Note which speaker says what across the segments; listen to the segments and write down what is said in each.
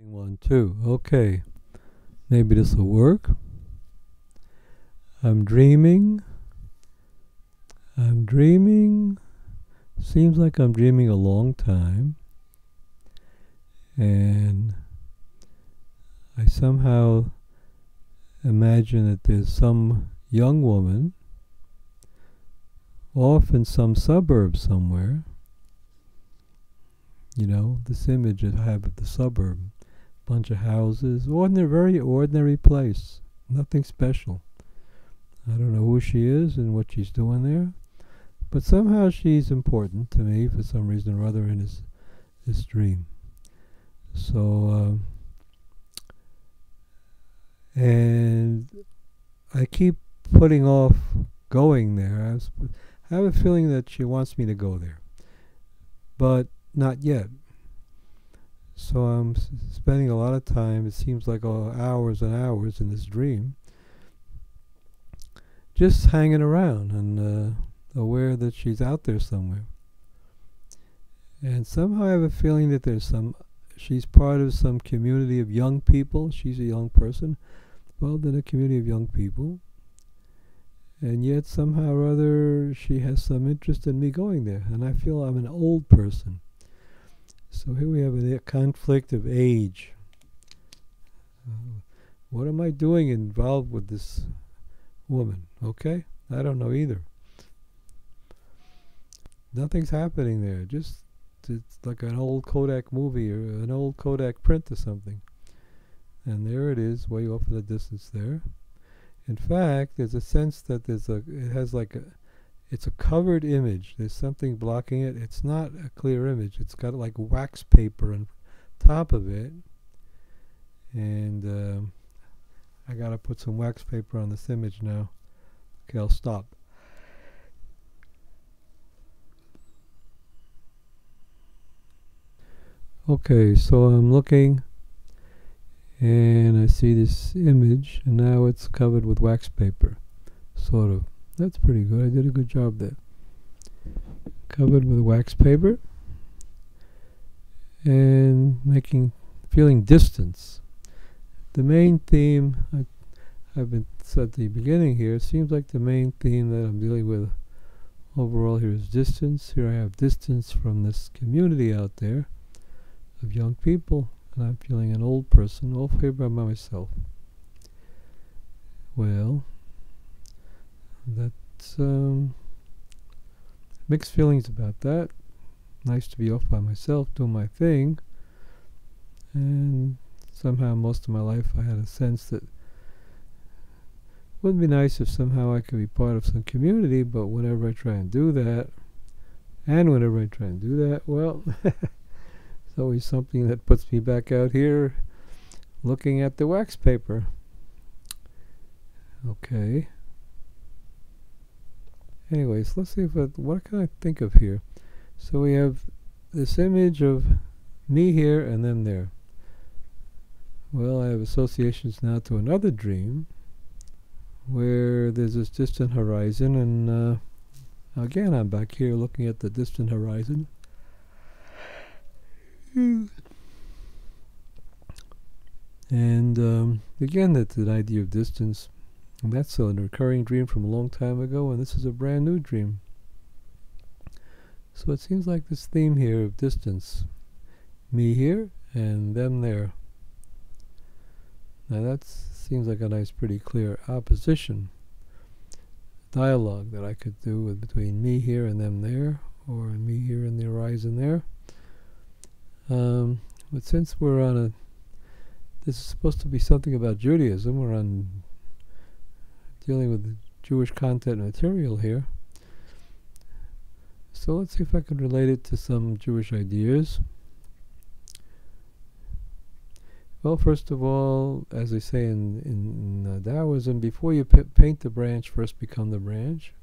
Speaker 1: One, two. Okay. Maybe this will work. I'm dreaming. I'm dreaming. Seems like I'm dreaming a long time. And I somehow imagine that there's some young woman off in some suburb somewhere. You know, this image I have of the suburb. Bunch of houses, very ordinary place. Nothing special. I don't know who she is and what she's doing there. But somehow she's important to me for some reason or other in this dream. So, and I keep putting off going there. I have a feeling that she wants me to go there. But not yet. So I'm spending a lot of time, it seems like hours and hours in this dream, just hanging around and aware that she's out there somewhere. And somehow I have a feeling that she's part of some community of young people. She's a young person, well, in a community of young people. And yet somehow or other she has some interest in me going there. And I feel I'm an old person. So here we have a conflict of age. What am I doing involved with this woman? Okay? I don't know either. Nothing's happening there. Just it's like an old Kodak movie or an old Kodak print or something. And there it is, way off in the distance there. In fact, there's a sense that it's a covered image. There's something blocking it. It's not a clear image. It's got like wax paper on top of it. And I gotta put some wax paper on this image now. Okay, I'll stop. Okay, so I'm looking and I see this image and now it's covered with wax paper, sort of. That's pretty good. I did a good job there. Covered with wax paper and feeling distance. The main theme I've been said at the beginning here, it seems like the main theme that I'm dealing with overall here is distance. Here I have distance from this community out there of young people, and I'm feeling an old person, all here by myself. Well, that's mixed feelings about that. Nice to be off by myself, doing my thing. And somehow most of my life I had a sense that it would be nice if somehow I could be part of some community, but whenever I try and do that, well, it's always something that puts me back out here looking at the wax paper. Okay. Anyways, let's see what can I think of here. So we have this image of me here and them there. Well, I have associations now to another dream where there's this distant horizon, and again I'm back here looking at the distant horizon. And again, that's an idea of distance. And that's a recurring dream from a long time ago, and this is a brand new dream. So it seems like this theme here of distance. Me here and them there. Now that seems like a nice, pretty clear opposition. Dialogue that I could do between me here and them there, or me here and the horizon there. But since we're on this is supposed to be something about Judaism, we're on dealing with the Jewish content material here. So let's see if I can relate it to some Jewish ideas. Well, first of all, as they say in Taoism, before you paint the branch, first become the branch.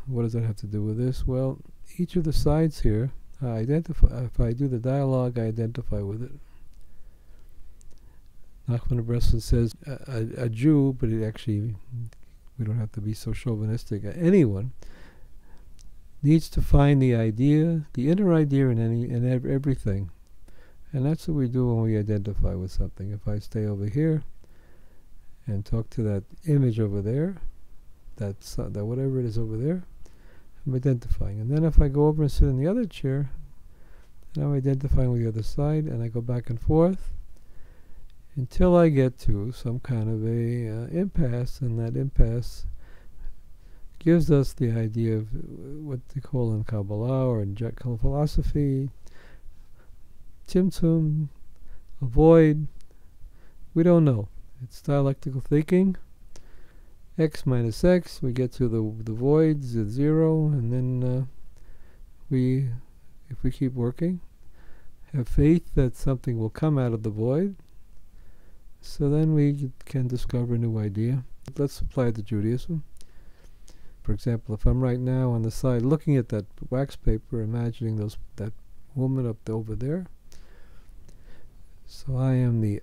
Speaker 1: What does that have to do with this? Well, each of the sides here, if I do the dialogue, I identify with it. Nachman Bresson says a Jew, but it actually, we don't have to be so chauvinistic. Anyone needs to find the idea, the inner idea in everything, And that's what we do when we identify with something. If I stay over here and talk to that image over there, that whatever it is over there, I'm identifying. And then if I go over and sit in the other chair, and I'm identifying with the other side, and I go back and forth until I get to some kind of a impasse, and that impasse gives us the idea of what they call in Kabbalah or in philosophy, Tzimtzum, a void. We don't know. It's dialectical thinking. X minus X, we get to the voids at 0, and then if we keep working, have faith that something will come out of the void, so then we can discover a new idea. Let's apply it to Judaism. For example, if I'm right now on the side looking at that wax paper, imagining that woman up over there, so I am the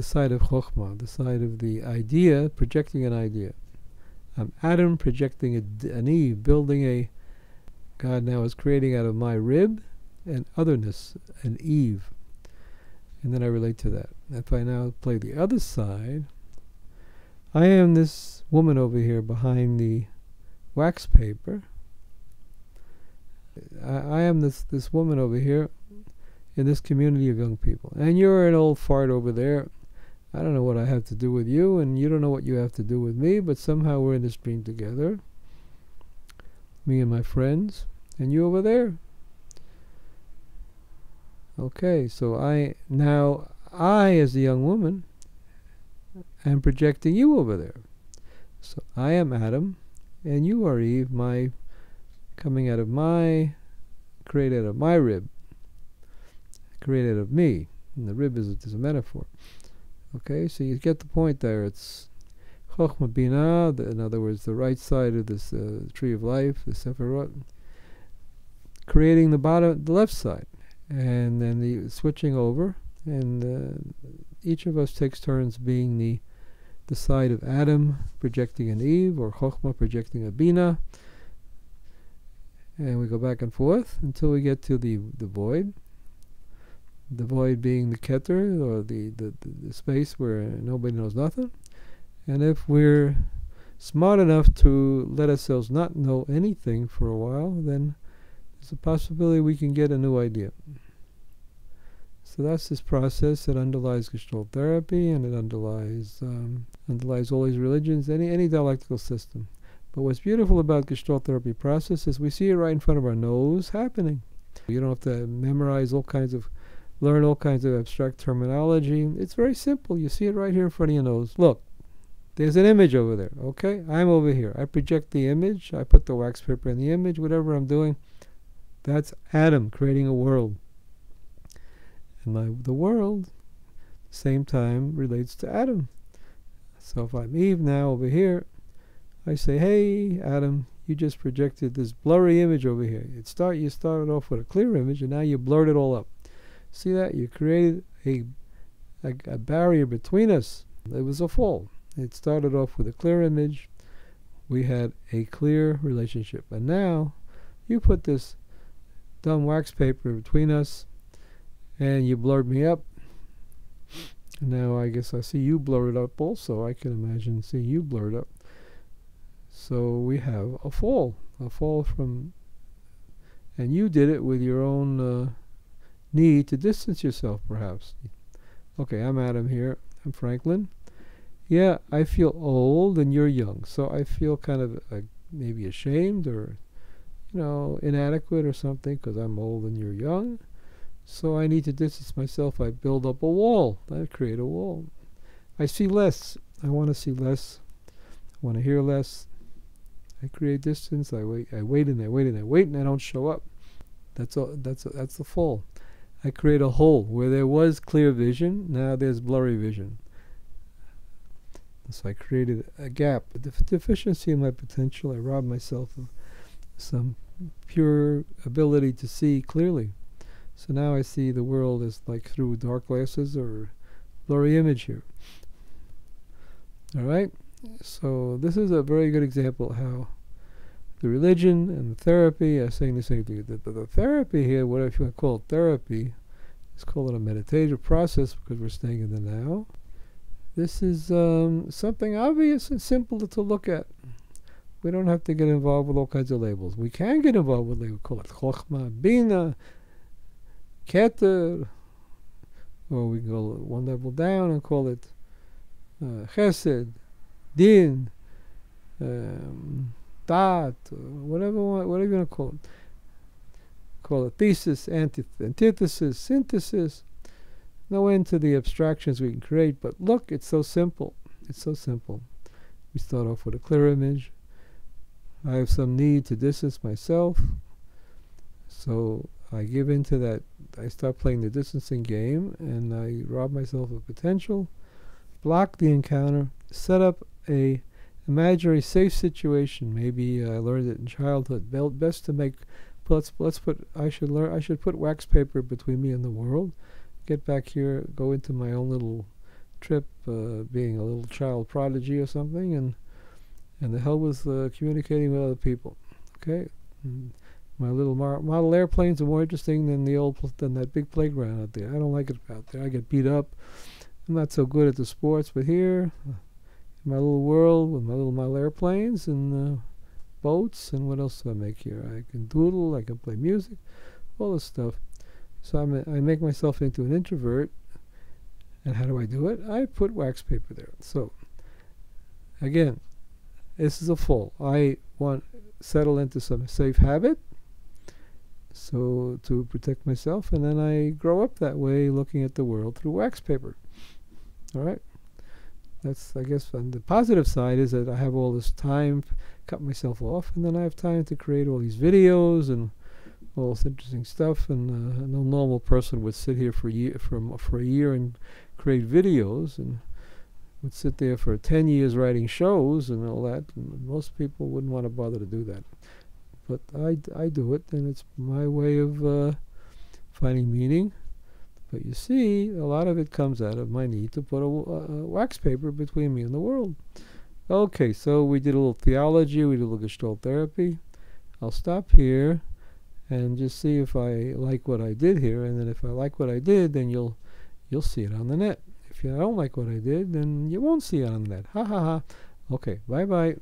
Speaker 1: side of Chokhmah, the side of the idea, projecting an idea. I'm Adam projecting an Eve, building a God now is creating out of my rib an otherness, an Eve. And then I relate to that. If I now play the other side, I am this woman over here behind the wax paper. I am this woman over here in this community of young people. And you're an old fart over there. I don't know what I have to do with you, and you don't know what you have to do with me, but somehow we're in this dream together. Me and my friends, and you over there. Okay, so I as a young woman am projecting you over there. So I am Adam, and you are Eve, created out of my rib, created out of me. And the rib is a metaphor. Okay, so you get the point there. It's Chokhmah Binah, in other words, the right side of this tree of life, the Sephirot, creating the left side. And then the switching over, and each of us takes turns being the side of Adam projecting an Eve, or Chokhmah projecting a Binah, and we go back and forth until we get to the void. The void being the Keter, or the space where nobody knows nothing. And if we're smart enough to let ourselves not know anything for a while, then there's a possibility we can get a new idea. So that's this process that underlies Gestalt therapy, and it underlies all these religions, any dialectical system. But what's beautiful about Gestalt therapy process is we see it right in front of our nose happening. You don't have to memorize learn all kinds of abstract terminology. It's very simple. You see it right here in front of your nose. Look, there's an image over there. Okay, I'm over here. I project the image. I put the wax paper in the image. Whatever I'm doing, that's Adam creating a world. And the world, same time, relates to Adam. So if I'm Eve now over here, I say, hey, Adam, you just projected this blurry image over here. You started off with a clear image, and now you blurred it all up. See that? You created a barrier between us. It was a fall. It started off with a clear image. We had a clear relationship. And now you put this dumb wax paper between us, and you blurred me up. And now I guess I see you blurred up also. I can imagine seeing you blurred up. So we have a fall from, and you did it with your own need to distance yourself, perhaps. Okay, I'm Adam here. I'm Franklyn. Yeah, I feel old and you're young, so I feel kind of maybe ashamed or, inadequate or something because I'm old and you're young. So I need to distance myself. I build up a wall. I create a wall. I see less. I want to see less. I want to hear less. I create distance. I wait and I wait and I wait, and I don't show up. That's the fall. I create a hole where there was clear vision. Now there's blurry vision. So I created a gap, a deficiency in my potential. I robbed myself of some pure ability to see clearly. So now I see the world as like through dark glasses or blurry image here. All right. So this is a very good example how the religion and the therapy are saying the same thing. The therapy here, whatever you want to call it therapy, let's call it a meditative process because we're staying in the now. This is something obvious and simple to look at. We don't have to get involved with all kinds of labels. We can get involved with labels. Call it chokhmah, bina, keter, or we can go one level down and call it chesed, din, dat, whatever you want to call it. Call it thesis, antithesis, synthesis. No end to the abstractions we can create, but look, it's so simple. It's so simple. We start off with a clear image. I have some need to distance myself, so I give into that. I start playing the distancing game, and I rob myself of potential, block the encounter, set up a imaginary safe situation. Maybe I learned it in childhood. Best to make. Let's put. I should put wax paper between me and the world. Get back here, go into my own little trip, being a little child prodigy or something, and the hell with communicating with other people. Okay, my little model airplanes are more interesting than than that big playground out there. I don't like it out there. I get beat up. I'm not so good at the sports, but here, in my little world with my little model airplanes and boats, and what else do I make here? I can doodle. I can play music, all this stuff. So I make myself into an introvert. And how do I do it? I put wax paper there. So, again, this is a fall. I want to settle into some safe habit, so to protect myself, and then I grow up that way, looking at the world through wax paper. All right? That's, I guess, on the positive side is that I have all this time, cut myself off, and then I have time to create all these videos and all this interesting stuff, and no normal person would sit here for a year and create videos, and would sit there for 10 years writing shows and all that. And most people wouldn't want to bother to do that, but I do it, and it's my way of finding meaning. But you see, a lot of it comes out of my need to put a wax paper between me and the world. Okay, so we did a little theology, we did a little Gestalt therapy. I'll stop here and just see if I like what I did here, and then if I like what I did, then you'll see it on the net. If you don't like what I did, then you won't see it on the net. Ha ha ha. Okay, bye bye.